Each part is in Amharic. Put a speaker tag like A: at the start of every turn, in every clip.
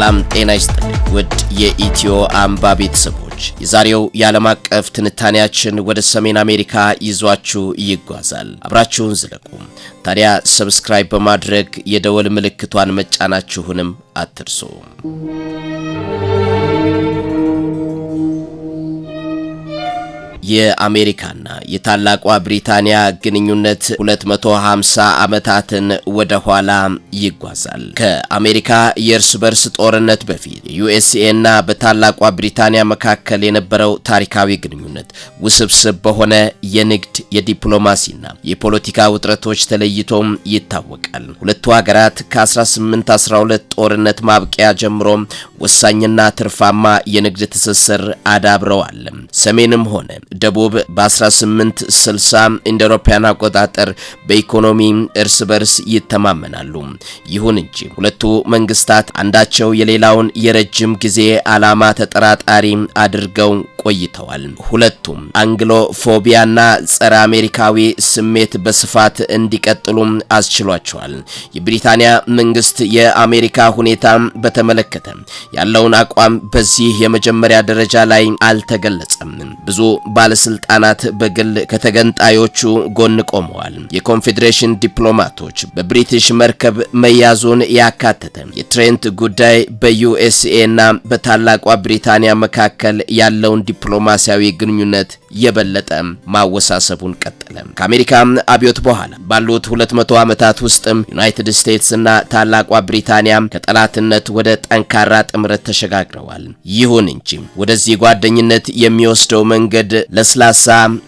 A: ሰላም ጤና ይስጥልኝ ውድ የኢትዮ አምባ ቤተሰቦች፣ የዛሬው የዓለም አቀፍ ትንታኔያችን ወደ ሰሜን አሜሪካ ይዟችሁ ይጓዛል። አብራችሁን ዝለቁ። ታዲያ ሰብስክራይብ በማድረግ የደወል ምልክቷን መጫናችሁንም አትርሱ። የአሜሪካና የታላቋ ብሪታንያ ግንኙነት 250 ዓመታትን ወደ ኋላ ይጓዛል። ከአሜሪካ የእርስ በርስ ጦርነት በፊት የዩኤስኤና በታላቋ ብሪታንያ መካከል የነበረው ታሪካዊ ግንኙነት ውስብስብ በሆነ የንግድ የዲፕሎማሲና የፖለቲካ ውጥረቶች ተለይቶም ይታወቃል። ሁለቱ ሀገራት ከ1812 ጦርነት ማብቂያ ጀምሮ ወሳኝና ትርፋማ የንግድ ትስስር አዳብረዋል። ሰሜንም ሆነ ደቡብ በ1860 እንደ አውሮፓውያን አቆጣጠር በኢኮኖሚ እርስ በርስ ይተማመናሉ። ይሁን እንጂ ሁለቱ መንግስታት አንዳቸው የሌላውን የረጅም ጊዜ ዓላማ ተጠራጣሪ አድርገው ቆይተዋል። ሁለቱም አንግሎፎቢያና ጸረ አሜሪካዊ ስሜት በስፋት እንዲቀጥሉ አስችሏቸዋል። የብሪታንያ መንግስት የአሜሪካ ሁኔታ በተመለከተ ያለውን አቋም በዚህ የመጀመሪያ ደረጃ ላይ አልተገለጸም። ብዙ ባለስልጣናት በግል ከተገንጣዮቹ ጎን ቆመዋል። የኮንፌዴሬሽን ዲፕሎማቶች በብሪቲሽ መርከብ መያዙን ያካተተ የትሬንት ጉዳይ በዩኤስኤና በታላቋ ብሪታንያ መካከል ያለውን ዲፕሎማሲያዊ ግንኙነት የበለጠ ማወሳሰቡን ቀጠለ። ከአሜሪካ አብዮት በኋላ ባሉት 200 ዓመታት ውስጥ ዩናይትድ ስቴትስ እና ታላቋ ብሪታንያ ከጠላትነት ወደ ጠንካራ ጥምረት ተሸጋግረዋል። ይሁን እንጂ ወደዚህ ጓደኝነት የሚወስደው መንገድ ለስላሳ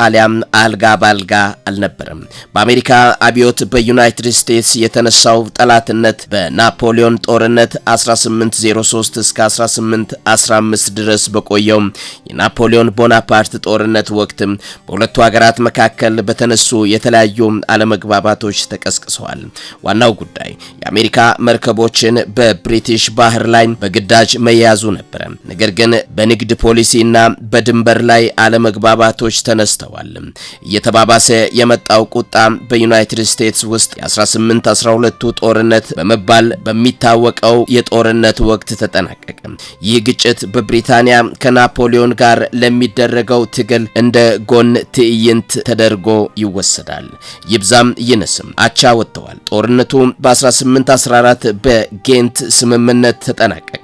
A: አሊያም አልጋ ባልጋ አልነበረም። በአሜሪካ አብዮት በዩናይትድ ስቴትስ የተነሳው ጠላትነት በናፖሊዮን ጦርነት 1803 እስከ 1815 ድረስ በቆየው የናፖሊዮን ቦናፓርት ጦርነት ወቅት በሁለቱ ሀገራት መካከል በተነሱ የተለያዩ አለመግባባቶች ተቀስቅሰዋል። ዋናው ጉዳይ የአሜሪካ መርከቦችን በብሪቲሽ ባህር ላይ በግዳጅ መያዙ ነበር። ነገር ግን በንግድ ፖሊሲና በድንበር ላይ አለመግባባቶች ተነስተዋል። እየተባባሰ የመጣው ቁጣ በዩናይትድ ስቴትስ ውስጥ የ1812ቱ ጦርነት በመባል በሚታወቀው የጦርነት ወቅት ተጠናቀቀ። ይህ ግጭት በብሪታንያ ከናፖሊዮን ጋር ለሚደረገው ትግል እንደ ጎን ትዕይንት ተደርጎ ይወሰዳል። ይብዛም ይነስም አቻ ወጥተዋል። ጦርነቱ በ1814 በጌንት ስምምነት ተጠናቀቀ።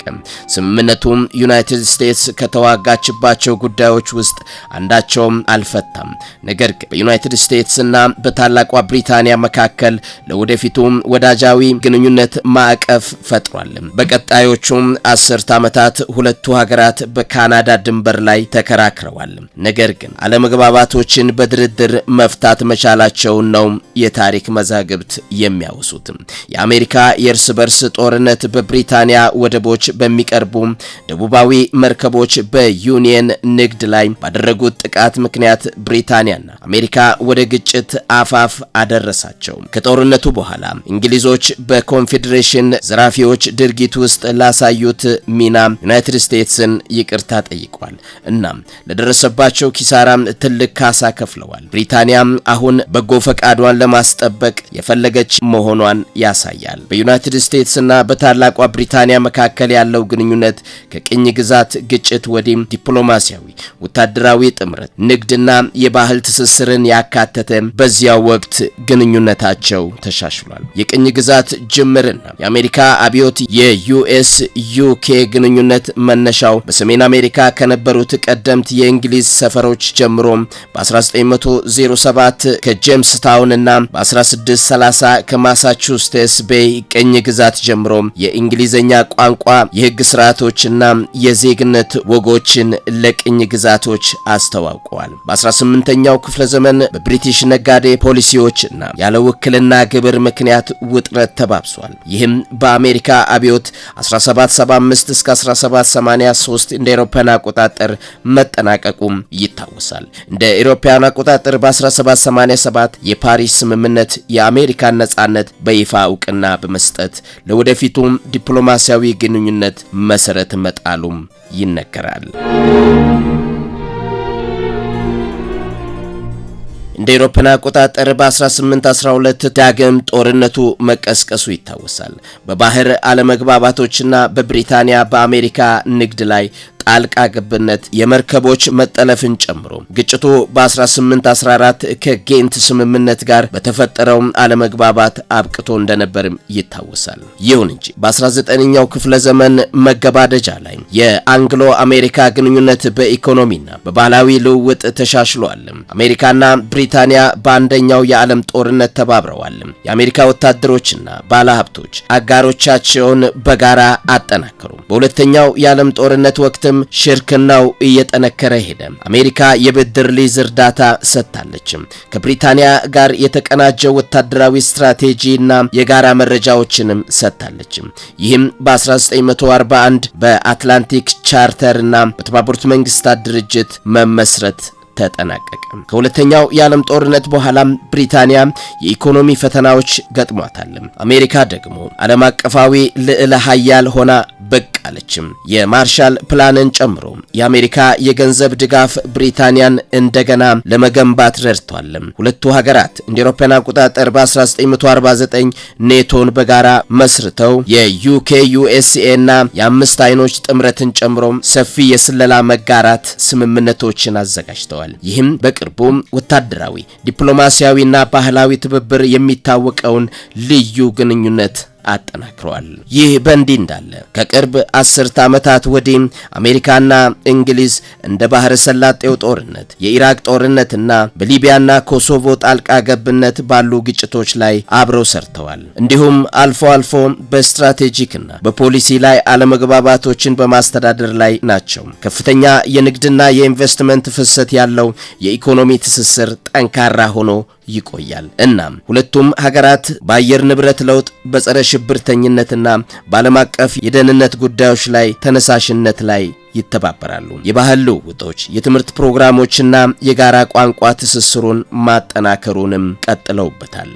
A: ስምምነቱ ዩናይትድ ስቴትስ ከተዋጋችባቸው ጉዳዮች ውስጥ አንዳቸውም አልፈታም። ነገር ግን በዩናይትድ ስቴትስ እና በታላቋ ብሪታንያ መካከል ለወደፊቱ ወዳጃዊ ግንኙነት ማዕቀፍ ፈጥሯል። በቀጣዮቹም 10 ዓመታት ሁለቱ ሀገራት በካናዳ ድንበር ላይ ተከራክረዋል። ነገር ግን አለመግባባቶችን በድርድር መፍታት መቻላቸውን ነው የታሪክ መዛግብት የሚያወሱት። የአሜሪካ የእርስ በርስ ጦርነት በብሪታንያ ወደቦች በሚቀርቡ ደቡባዊ መርከቦች በዩኒየን ንግድ ላይ ባደረጉት ጥቃት ምክንያት ብሪታንያና አሜሪካ ወደ ግጭት አፋፍ አደረሳቸው። ከጦርነቱ በኋላ እንግሊዞች በኮንፌዴሬሽን ዘራፊዎች ድርጊት ውስጥ ላሳዩት ሚና ዩናይትድ ስቴትስን ይቅርታ ጠይቋል። እናም ለደረሰባቸው ኪሳራ ትልቅ ካሳ ከፍለዋል። ብሪታንያ አሁን በጎ ፈቃዷን ለማስጠበቅ የፈለገች መሆኗን ያሳያል። በዩናይትድ ስቴትስ እና በታላቋ ብሪታንያ መካከል ያለው ግንኙነት ከቅኝ ግዛት ግጭት ወዲህ ዲፕሎማሲያዊ፣ ወታደራዊ ጥምረት፣ ንግድና የባህል ትስስርን ያካተተ በዚያው ወቅት ግንኙነታቸው ተሻሽሏል። የቅኝ ግዛት ጅምርና የአሜሪካ አብዮት የዩኤስ ዩኬ ግንኙነት መነሻው በሰሜን አሜሪካ ከነበሩት ቀደምት የእንግሊዝ ሰፈሮች ጀምሮ በ1907 ከጄምስ ታውን እና በ1630 ከማሳቹሴትስ ቤይ ቅኝ ግዛት ጀምሮ የእንግሊዘኛ ቋንቋ የህግ ስርዓቶችና የዜግነት ወጎችን ለቅኝ ግዛቶች አስተዋውቀዋል። በ18ኛው ክፍለ ዘመን በብሪቲሽ ነጋዴ ፖሊሲዎችና ያለ ውክልና ግብር ምክንያት ውጥረት ተባብሷል። ይህም በአሜሪካ አብዮት 1775 እስከ 1783 እንደ አውሮፓውያን አቆጣጠር መጠናቀቁም ይታወሳል። እንደ አውሮፓውያን አቆጣጠር በ1787 የፓሪስ ስምምነት የአሜሪካን ነጻነት በይፋ እውቅና በመስጠት ለወደፊቱም ዲፕሎማሲያዊ ግንኙነት መሰረት መጣሉም ይነገራል። እንደ አውሮፓውያን አቆጣጠር በ1812 ዳግም ጦርነቱ መቀስቀሱ ይታወሳል። በባህር አለመግባባቶችና በብሪታንያ በአሜሪካ ንግድ ላይ ጣልቃ ገብነት የመርከቦች መጠለፍን ጨምሮ ግጭቱ በ1814 ከጌንት ስምምነት ጋር በተፈጠረው አለመግባባት አብቅቶ እንደነበርም ይታወሳል። ይሁን እንጂ በ19ኛው ክፍለ ዘመን መገባደጃ ላይ የአንግሎ አሜሪካ ግንኙነት በኢኮኖሚና በባህላዊ ልውውጥ ተሻሽሏል። አሜሪካና ብሪታንያ በአንደኛው የዓለም ጦርነት ተባብረዋል። የአሜሪካ ወታደሮችና ባለሀብቶች አጋሮቻቸውን በጋራ አጠናከሩ። በሁለተኛው የዓለም ጦርነት ወቅት ሽርክናው እየጠነከረ ሄደ። አሜሪካ የብድር ሊዝ እርዳታ ሰጥታለች። ከብሪታንያ ጋር የተቀናጀ ወታደራዊ ስትራቴጂና የጋራ መረጃዎችንም ሰጥታለች። ይህም በ1941 በአትላንቲክ ቻርተርና በተባበሩት መንግስታት ድርጅት መመስረት ተጠናቀቀ። ከሁለተኛው የዓለም ጦርነት በኋላ ብሪታንያ የኢኮኖሚ ፈተናዎች ገጥሟታል። አሜሪካ ደግሞ ዓለም አቀፋዊ ልዕለ ኃያል ሆና ብቅ አለች። የማርሻል ፕላንን ጨምሮ የአሜሪካ የገንዘብ ድጋፍ ብሪታንያን እንደገና ለመገንባት ረድቷል። ሁለቱ ሀገራት እንደ አውሮፓውያን አቆጣጠር በ1949 ኔቶን በጋራ መስርተው የዩኬ ዩኤስኤ እና የአምስት አይኖች ጥምረትን ጨምሮ ሰፊ የስለላ መጋራት ስምምነቶችን አዘጋጅተዋል። ይህም በቅርቡ ወታደራዊ ዲፕሎማሲያዊና ባህላዊ ትብብር የሚታወቀውን ልዩ ግንኙነት አጠናክረዋል። ይህ በእንዲህ እንዳለ ከቅርብ 10 ዓመታት ወዲህ አሜሪካና እንግሊዝ እንደ ባህረ ሰላጤው ጦርነት፣ የኢራቅ ጦርነትና በሊቢያና ኮሶቮ ጣልቃ ገብነት ባሉ ግጭቶች ላይ አብረው ሰርተዋል። እንዲሁም አልፎ አልፎ በስትራቴጂክና በፖሊሲ ላይ አለመግባባቶችን በማስተዳደር ላይ ናቸው። ከፍተኛ የንግድና የኢንቨስትመንት ፍሰት ያለው የኢኮኖሚ ትስስር ጠንካራ ሆኖ ይቆያል። እናም ሁለቱም ሀገራት በአየር ንብረት ለውጥ፣ በጸረ ሽብርተኝነትና በዓለም አቀፍ የደህንነት ጉዳዮች ላይ ተነሳሽነት ላይ ይተባበራሉ። የባህል ልውውጦች፣ የትምህርት ፕሮግራሞችና የጋራ ቋንቋ ትስስሩን ማጠናከሩንም ቀጥለውበታል።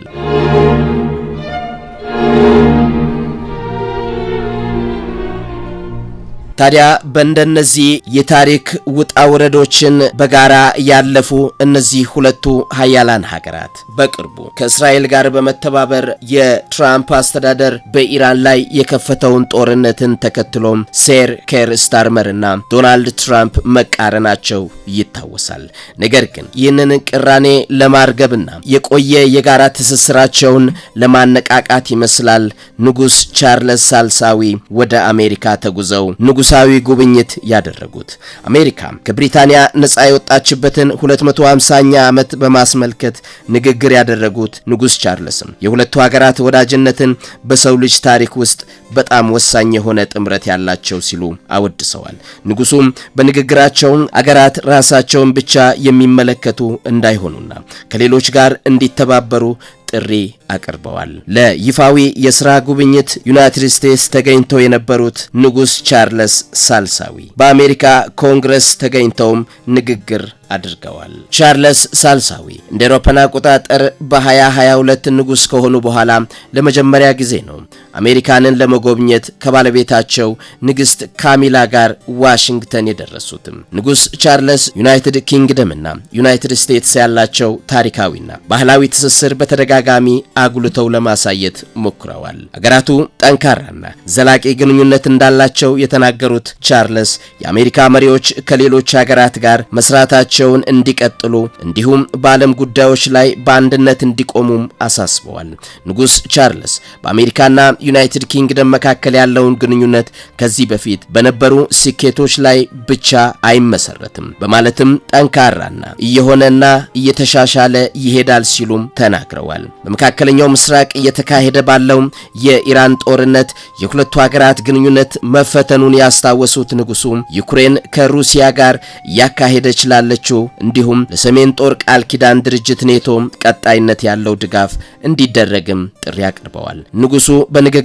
A: ታዲያ በእንደነዚህ የታሪክ ውጣ ውረዶችን በጋራ ያለፉ እነዚህ ሁለቱ ሀያላን ሀገራት በቅርቡ ከእስራኤል ጋር በመተባበር የትራምፕ አስተዳደር በኢራን ላይ የከፈተውን ጦርነትን ተከትሎም ሴር ኬር ስታርመርና ዶናልድ ትራምፕ መቃረናቸው ይታወሳል። ነገር ግን ይህንን ቅራኔ ለማርገብና የቆየ የጋራ ትስስራቸውን ለማነቃቃት ይመስላል ንጉስ ቻርልስ ሳልሳዊ ወደ አሜሪካ ተጉዘው ንጉሳዊ ጉብኝት ያደረጉት። አሜሪካ ከብሪታንያ ነፃ የወጣችበትን 250ኛ ዓመት በማስመልከት ንግግር ያደረጉት ንጉስ ቻርልስም የሁለቱ ሀገራት ወዳጅነትን በሰው ልጅ ታሪክ ውስጥ በጣም ወሳኝ የሆነ ጥምረት ያላቸው ሲሉ አወድሰዋል። ንጉሱም በንግግራቸው አገራት ራሳቸውን ብቻ የሚመለከቱ እንዳይሆኑና ከሌሎች ጋር እንዲተባበሩ ጥሪ አቀርበዋል። ለይፋዊ የሥራ ጉብኝት ዩናይትድ ስቴትስ ተገኝተው የነበሩት ንጉስ ቻርልስ ሳልሳዊ በአሜሪካ ኮንግረስ ተገኝተውም ንግግር አድርገዋል። ቻርልስ ሳልሳዊ እንደ አውሮፓውያን አቆጣጠር በ2022 ንጉስ ከሆኑ በኋላ ለመጀመሪያ ጊዜ ነው አሜሪካንን ለመጎብኘት ከባለቤታቸው ንግስት ካሚላ ጋር ዋሽንግተን የደረሱት። ንጉስ ቻርልስ ዩናይትድ ኪንግደምና ዩናይትድ ስቴትስ ያላቸው ታሪካዊና ባህላዊ ትስስር በተደጋጋሚ አጉልተው ለማሳየት ሞክረዋል። አገራቱ ጠንካራና ዘላቂ ግንኙነት እንዳላቸው የተናገሩት ቻርልስ የአሜሪካ መሪዎች ከሌሎች ሀገራት ጋር መስራታቸውን እንዲቀጥሉ እንዲሁም በዓለም ጉዳዮች ላይ በአንድነት እንዲቆሙም አሳስበዋል። ንጉስ ቻርልስ በአሜሪካና ዩናይትድ ኪንግደም መካከል ያለውን ግንኙነት ከዚህ በፊት በነበሩ ስኬቶች ላይ ብቻ አይመሰረትም በማለትም ጠንካራና እየሆነና እየተሻሻለ ይሄዳል ሲሉም ተናግረዋል። በመካከለኛው ምስራቅ እየተካሄደ ባለው የኢራን ጦርነት የሁለቱ ሀገራት ግንኙነት መፈተኑን ያስታወሱት ንጉሱ ዩክሬን ከሩሲያ ጋር ያካሄደች ላለችው እንዲሁም ለሰሜን ጦር ቃል ኪዳን ድርጅት ኔቶ ቀጣይነት ያለው ድጋፍ እንዲደረግም ጥሪ አቅርበዋል። ንጉሱ በንግግራቸው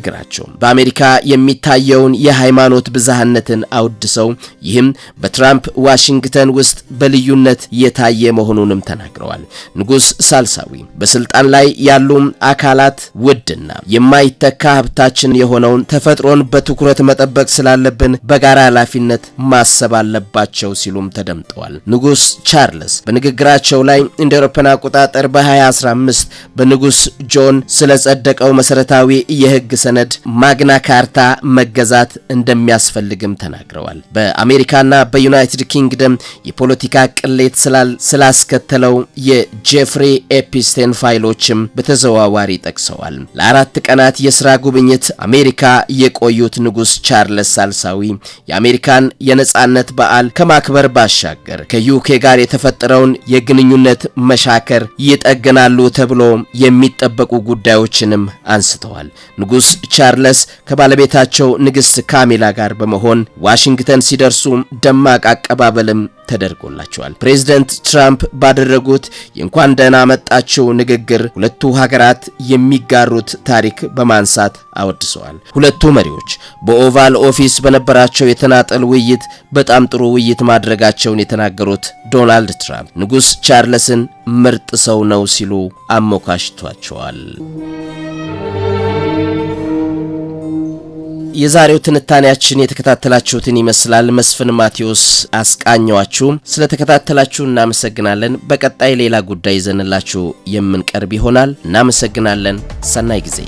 A: በአሜሪካ የሚታየውን የሃይማኖት ብዝሃነትን አውድሰው ይህም በትራምፕ ዋሽንግተን ውስጥ በልዩነት የታየ መሆኑንም ተናግረዋል። ንጉስ ሳልሳዊ በስልጣን ላይ ያሉ አካላት ውድና የማይተካ ሀብታችን የሆነውን ተፈጥሮን በትኩረት መጠበቅ ስላለብን በጋራ ኃላፊነት ማሰብ አለባቸው ሲሉም ተደምጠዋል። ንጉስ ቻርልስ በንግግራቸው ላይ እንደ አውሮፓውያን አቆጣጠር በ2015 በንጉስ ጆን ስለጸደቀው መሰረታዊ የህግ ሰነድ ማግና ካርታ መገዛት እንደሚያስፈልግም ተናግረዋል። በአሜሪካና በዩናይትድ ኪንግደም የፖለቲካ ቅሌት ስላስከተለው የጄፍሪ ኤፕስቴን ፋይሎችም በተዘዋዋሪ ጠቅሰዋል። ለአራት ቀናት የሥራ ጉብኝት አሜሪካ የቆዩት ንጉስ ቻርልስ ሳልሳዊ የአሜሪካን የነጻነት በዓል ከማክበር ባሻገር ከዩኬ ጋር የተፈጠረውን የግንኙነት መሻከር ይጠገናሉ ተብሎ የሚጠበቁ ጉዳዮችንም አንስተዋል። ንጉስ ቻርልስ ከባለቤታቸው ንግስት ካሚላ ጋር በመሆን ዋሽንግተን ሲደርሱ ደማቅ አቀባበልም ተደርጎላቸዋል። ፕሬዝዳንት ትራምፕ ባደረጉት የእንኳን ደህና መጣችሁ ንግግር ሁለቱ ሀገራት የሚጋሩት ታሪክ በማንሳት አወድሰዋል። ሁለቱ መሪዎች በኦቫል ኦፊስ በነበራቸው የተናጠል ውይይት በጣም ጥሩ ውይይት ማድረጋቸውን የተናገሩት ዶናልድ ትራምፕ ንጉስ ቻርልስን ምርጥ ሰው ነው ሲሉ አሞካሽቷቸዋል። የዛሬው ትንታኔያችን የተከታተላችሁትን ይመስላል። መስፍን ማቴዎስ አስቃኘዋችሁ። ስለተከታተላችሁ እናመሰግናለን። በቀጣይ ሌላ ጉዳይ ይዘንላችሁ የምንቀርብ ይሆናል። እናመሰግናለን። ሰናይ ጊዜ